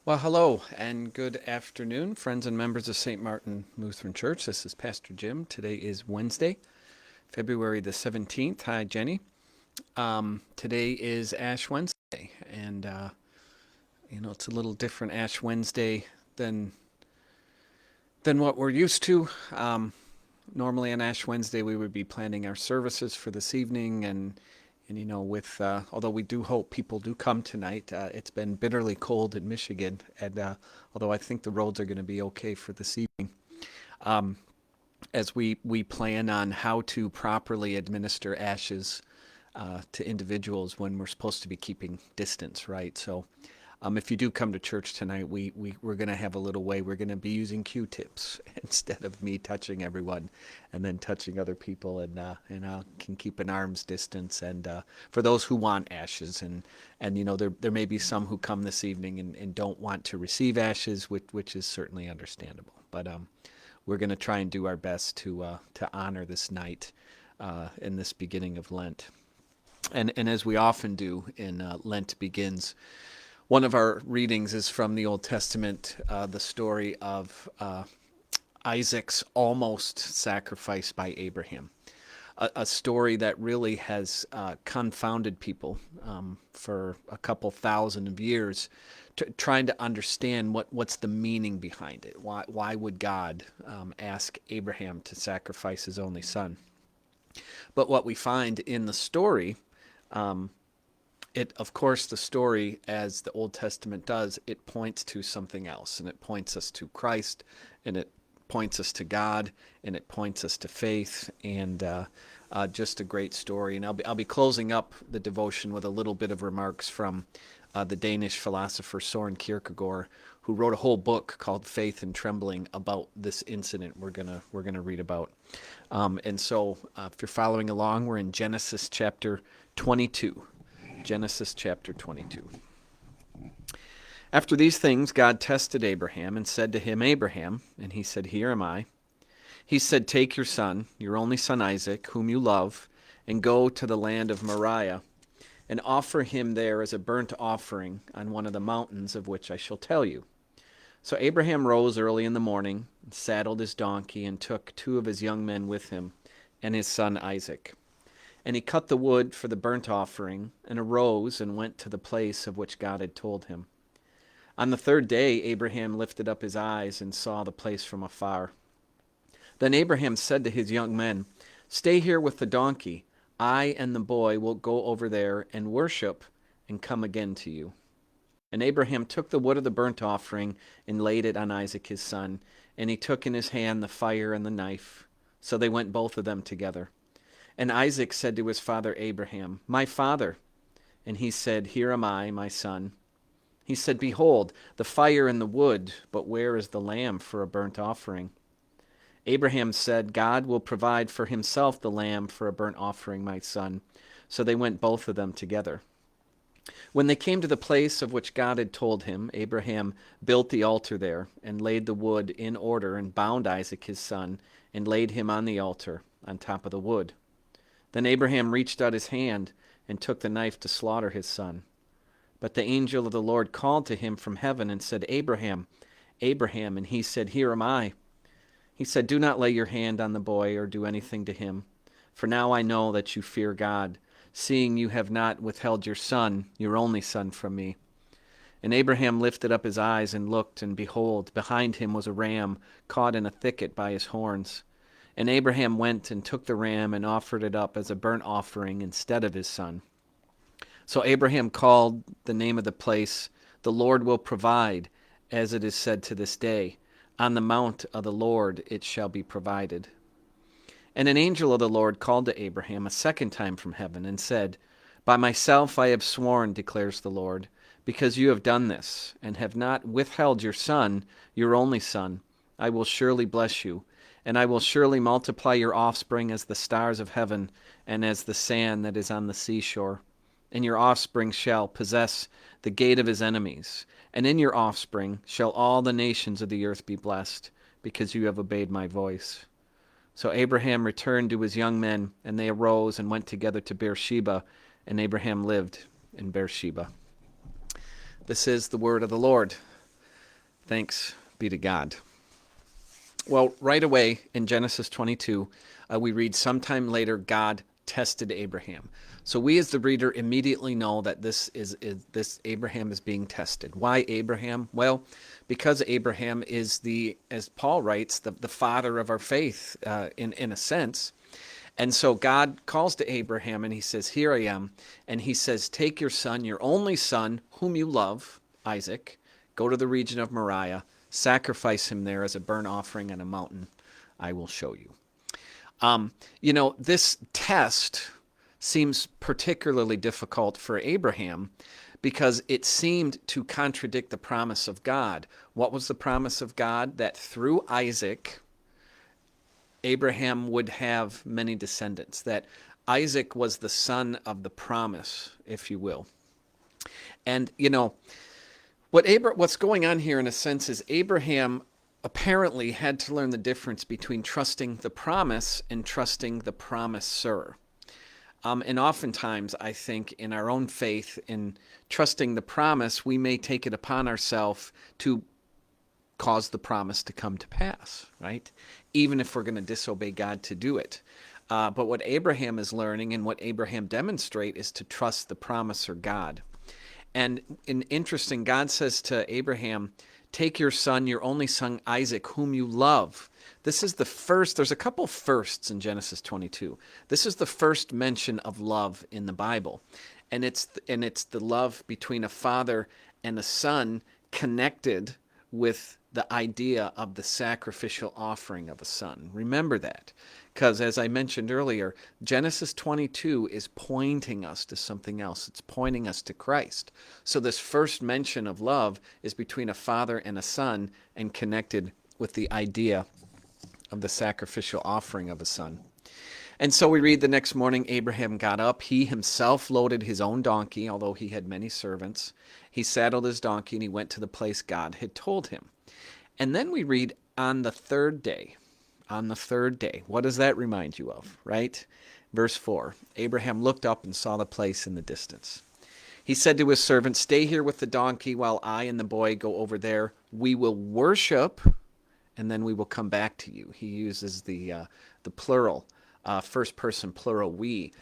Well, hello and good afternoon, friends and members of St. Martin Lutheran Church. This is Pastor Jim. Today is Wednesday, February the 17th. Hi, Jenny. Today is Ash Wednesday, and it's a little different Ash Wednesday than what we're used to. Normally on Ash Wednesday, we would be planning our services for this evening, and with although we do hope people do come tonight, it's been bitterly cold in Michigan, and although I think the roads are going to be okay for this evening, as we plan on how to properly administer ashes to individuals when we're supposed to be keeping distance, right? So if you do come to church tonight, we're going to have a little way. We're going to be using Q-tips instead of me touching everyone and then touching other people, and I can keep an arm's distance. And for those who want ashes, and there may be some who come this evening and don't want to receive ashes, which is certainly understandable. But we're going to try and do our best to honor this night in this beginning of Lent. And as we often do in Lent begins, one of our readings is from the Old Testament, the story of Isaac's almost sacrifice by Abraham. A story that really has confounded people for a couple thousand of years, trying to understand what's the meaning behind it. Why would God ask Abraham to sacrifice his only son? But what we find in the story, of course, the story, as the Old Testament does, it points to something else, and it points us to Christ, and it points us to God, and it points us to faith, and just a great story. And I'll be closing up the devotion with a little bit of remarks from the Danish philosopher Soren Kierkegaard, who wrote a whole book called Faith and Trembling about this incident we're gonna read about. And so, if you're following along, we're in Genesis chapter 22. Genesis chapter 22. After these things, God tested Abraham and said to him, Abraham, and he said, Here am I. He said, Take your son, your only son Isaac, whom you love, and go to the land of Moriah, and offer him there as a burnt offering on one of the mountains of which I shall tell you. So Abraham rose early in the morning, and saddled his donkey, and took two of his young men with him, and his son Isaac. And he cut the wood for the burnt offering, and arose and went to the place of which God had told him. On the third day Abraham lifted up his eyes and saw the place from afar. Then Abraham said to his young men, Stay here with the donkey. I and the boy will go over there and worship and come again to you. And Abraham took the wood of the burnt offering and laid it on Isaac his son, and he took in his hand the fire and the knife. So they went both of them together. And Isaac said to his father Abraham, My father. And he said, Here am I, my son. He said, Behold, the fire and the wood, but where is the lamb for a burnt offering? Abraham said, God will provide for himself the lamb for a burnt offering, my son. So they went both of them together. When they came to the place of which God had told him, Abraham built the altar there, and laid the wood in order, and bound Isaac his son, and laid him on the altar, on top of the wood. Then Abraham reached out his hand and took the knife to slaughter his son. But the angel of the Lord called to him from heaven and said, Abraham, Abraham. And he said, Here am I. He said, Do not lay your hand on the boy or do anything to him. For now I know that you fear God, seeing you have not withheld your son, your only son, from me. And Abraham lifted up his eyes and looked, and behold, behind him was a ram caught in a thicket by his horns. And Abraham went and took the ram and offered it up as a burnt offering instead of his son. So Abraham called the name of the place, The Lord will provide, as it is said to this day, On the mount of the Lord it shall be provided. And an angel of the Lord called to Abraham a second time from heaven and said, By myself I have sworn, declares the Lord, because you have done this, and have not withheld your son, your only son, I will surely bless you, and I will surely multiply your offspring as the stars of heaven, and as the sand that is on the seashore. And your offspring shall possess the gate of his enemies, and in your offspring shall all the nations of the earth be blessed, because you have obeyed my voice. So Abraham returned to his young men, and they arose and went together to Beersheba, and Abraham lived in Beersheba. This is the word of the Lord. Thanks be to God. Well, right away in Genesis 22, we read, sometime later, God tested Abraham. So we as the reader immediately know that this Abraham is being tested. Why Abraham? Well, because Abraham is as Paul writes, the father of our faith, in a sense. And so God calls to Abraham and he says, here I am. And he says, take your son, your only son, whom you love, Isaac, go to the region of Moriah, sacrifice him there as a burnt offering on a mountain I will show you. This test seems particularly difficult for Abraham because it seemed to contradict the promise of God. What was the promise of God? That through Isaac, Abraham would have many descendants, that Isaac was the son of the promise, if you will. And, what's going on here in a sense is Abraham apparently had to learn the difference between trusting the promise and trusting the promiser. And oftentimes, I think, in our own faith, in trusting the promise, we may take it upon ourselves to cause the promise to come to pass, right? Even if we're going to disobey God to do it. But what Abraham is learning and what Abraham demonstrates is to trust the promiser God. And interesting, God says to Abraham, take your son, your only son, Isaac, whom you love. This is the first, there's a couple firsts in Genesis 22. This is the first mention of love in the Bible. And it's the love between a father and a son connected with the idea of the sacrificial offering of a son. Remember that, because as I mentioned earlier, Genesis 22 is pointing us to something else. It's pointing us to Christ. So this first mention of love is between a father and a son and connected with the idea of the sacrificial offering of a son. And so we read the next morning, Abraham got up. He himself loaded his own donkey, although he had many servants. He saddled his donkey and he went to the place God had told him. And then we read on the third day. On the third day. What does that remind you of, right? Verse 4. Abraham looked up and saw the place in the distance. He said to his servant, stay here with the donkey while I and the boy go over there. We will worship, and then we will come back to you. He uses the plural, first person plural, we.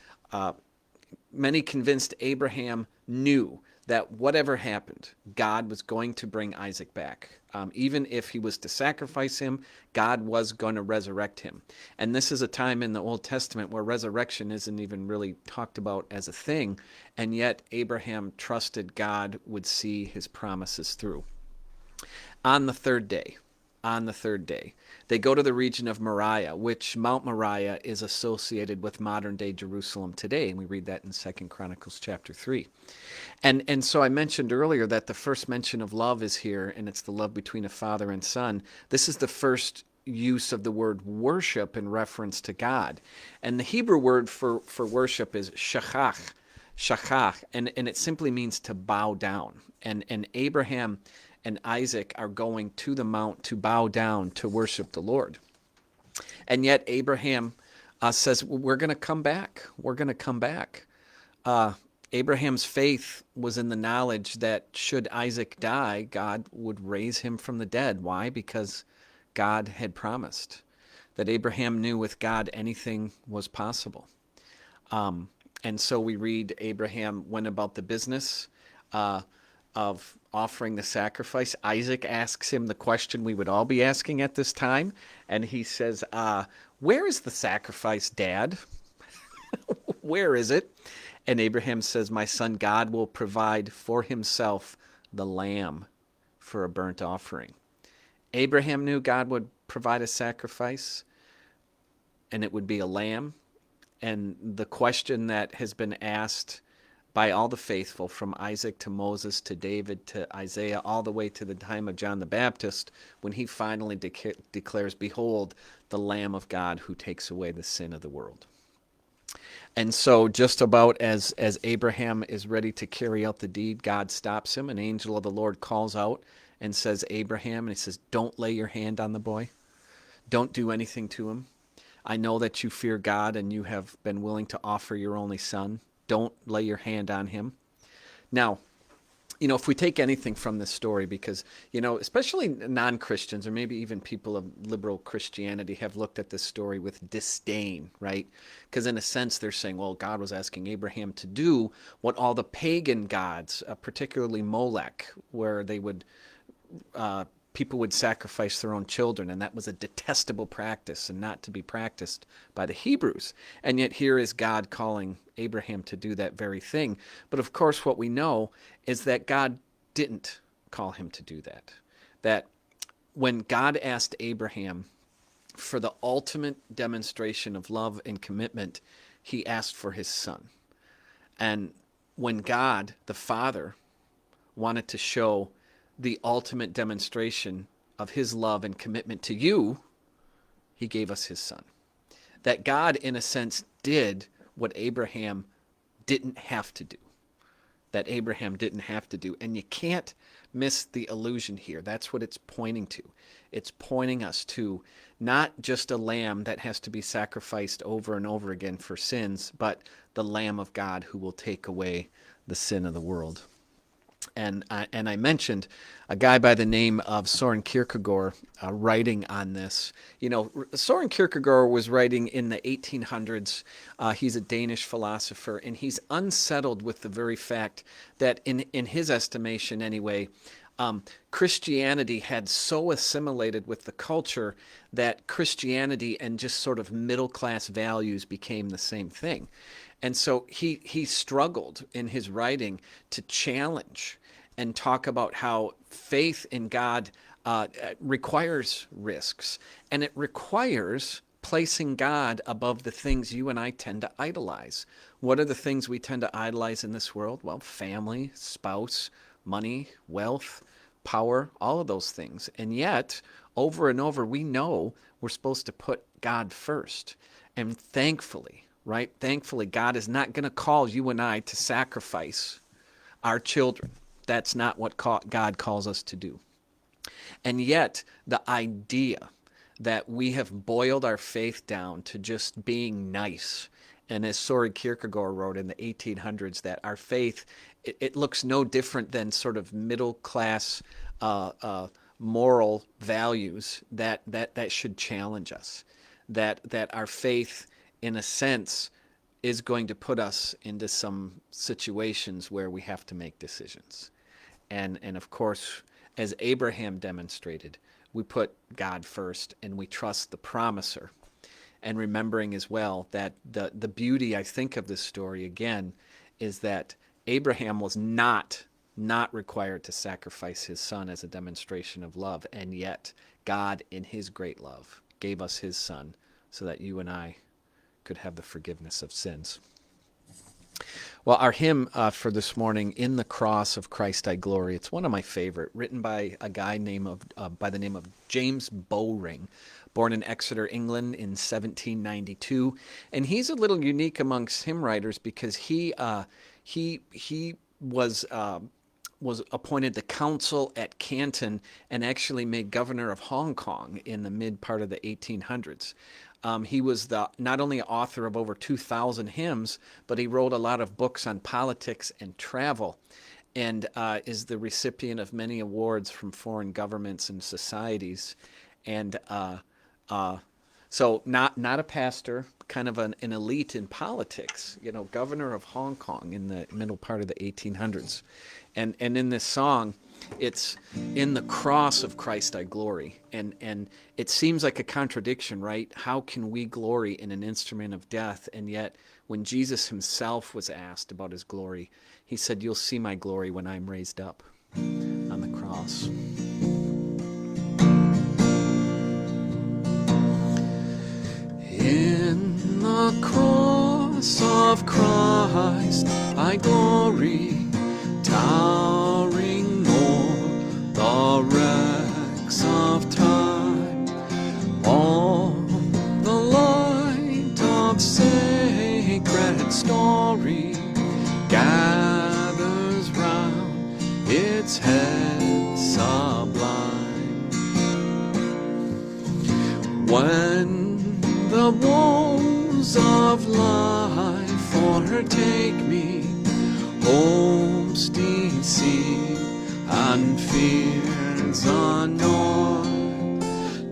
Many convinced Abraham knew that whatever happened, God was going to bring Isaac back. Even if he was to sacrifice him, God was going to resurrect him. And this is a time in the Old Testament where resurrection isn't even really talked about as a thing, and yet Abraham trusted God would see his promises through. On the third day, they go to the region of Moriah, which Mount Moriah is associated with modern-day Jerusalem today, and we read that in 2 Chronicles chapter 3. And so I mentioned earlier that the first mention of love is here, and it's the love between a father and son. This is the first use of the word worship in reference to God. And the Hebrew word for worship is shachach, and it simply means to bow down. And Abraham and Isaac are going to the mount to bow down to worship the Lord. And yet Abraham says, we're going to come back. We're going to come back. Abraham's faith was in the knowledge that should Isaac die, God would raise him from the dead. Why? Because God had promised that Abraham knew with God anything was possible. And so we read Abraham went about the business of offering the sacrifice. Isaac asks him the question we would all be asking at this time, and he says, where is the sacrifice, Dad? Where is it? And Abraham says, my son, God will provide for himself the lamb for a burnt offering. Abraham knew God would provide a sacrifice, and it would be a lamb. And the question that has been asked by all the faithful, from Isaac to Moses to David to Isaiah, all the way to the time of John the Baptist, when he finally declares, behold, the Lamb of God who takes away the sin of the world. And so just about as Abraham is ready to carry out the deed, God stops him. An angel of the Lord calls out and says, Abraham, and he says, don't lay your hand on the boy. Don't do anything to him. I know that you fear God and you have been willing to offer your only son. Don't lay your hand on him. Now, if we take anything from this story, because, especially non-Christians or maybe even people of liberal Christianity have looked at this story with disdain, right? Because in a sense, they're saying, well, God was asking Abraham to do what all the pagan gods, particularly Molech, where they would people would sacrifice their own children, and that was a detestable practice and not to be practiced by the Hebrews. And yet here is God calling Abraham to do that very thing. But of course, what we know is that God didn't call him to do that. That when God asked Abraham for the ultimate demonstration of love and commitment, he asked for his son. And when God, the Father, wanted to show the ultimate demonstration of his love and commitment to you, he gave us his son. That God, in a sense, did what Abraham didn't have to do. That Abraham didn't have to do. And you can't miss the illusion here. That's what it's pointing to. It's pointing us to not just a lamb that has to be sacrificed over and over again for sins, but the Lamb of God who will take away the sin of the world. And I mentioned a guy by the name of Soren Kierkegaard writing on this. Soren Kierkegaard was writing in the 1800s. He's a Danish philosopher, and he's unsettled with the very fact that, in his estimation anyway, Christianity had so assimilated with the culture that Christianity and just sort of middle-class values became the same thing. And so he struggled in his writing to challenge and talk about how faith in God requires risks, and it requires placing God above the things you and I tend to idolize. What are the things we tend to idolize in this world? Well, family, spouse, money, wealth, power, all of those things. And yet, over and over, we know we're supposed to put God first. And thankfully, right? Thankfully, God is not going to call you and I to sacrifice our children. That's not what God calls us to do. And yet, the idea that we have boiled our faith down to just being nice, and as Soren Kierkegaard wrote in the 1800s, that our faith, it looks no different than sort of middle-class moral values that should challenge us. That our faith, in a sense, is going to put us into some situations where we have to make decisions. And of course, as Abraham demonstrated, we put God first and we trust the promiser. And remembering as well that the beauty, I think, of this story, again, is that Abraham was not required to sacrifice his son as a demonstration of love. And yet, God, in his great love, gave us his son so that you and I could have the forgiveness of sins. Well, our hymn for this morning, "In the Cross of Christ I Glory," it's one of my favorite, written by a guy by the name of James Bowring, born in Exeter, England in 1792. And he's a little unique amongst hymn writers because he was appointed the consul at Canton and actually made governor of Hong Kong in the mid part of the 1800s. He was not only author of over 2,000 hymns, but he wrote a lot of books on politics and travel, and is the recipient of many awards from foreign governments and societies. And so not a pastor, kind of an elite in politics, governor of Hong Kong in the middle part of the 1800s. And in this song, it's "In the cross of Christ I glory." And it seems like a contradiction, right? How can we glory in an instrument of death? And yet, when Jesus himself was asked about his glory, he said, "You'll see my glory when I'm raised up on the cross." In the cross of Christ I glory, towering o'er the wrecks of time. All the light of sacred story gathers round its head sublime. When the woes of life o'ertake me, hopes deceive and fears annoy.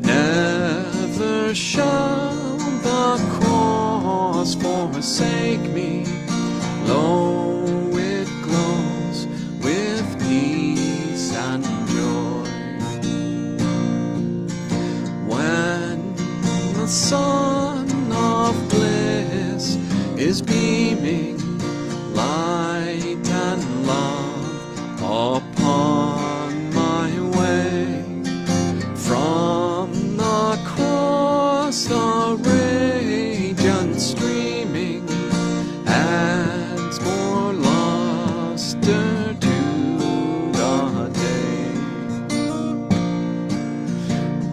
Never shall the cross forsake me. Lo, it glows with peace and joy. When the sun of bliss is beaming light and love upon my way, from the cross the radiance streaming adds more luster to the day.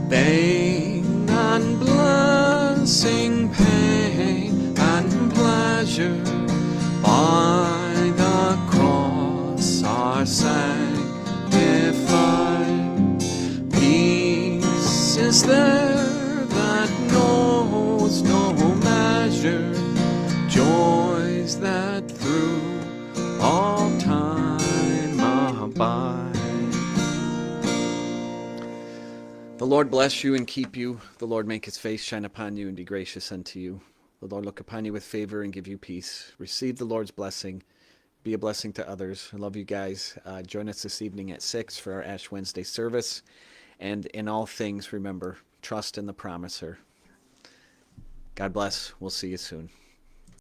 Vain and blessing, pain and pleasure by the cross are sanctified. Peace is there that knows no measure, joys that through all time abide. The Lord bless you and keep you. The Lord make his face shine upon you and be gracious unto you. The Lord look upon you with favor and give you peace. Receive the Lord's blessing. Be a blessing to others. I love you guys. Join us this evening at 6 for our Ash Wednesday service. And in all things, remember, trust in the promiser. God bless. We'll see you soon.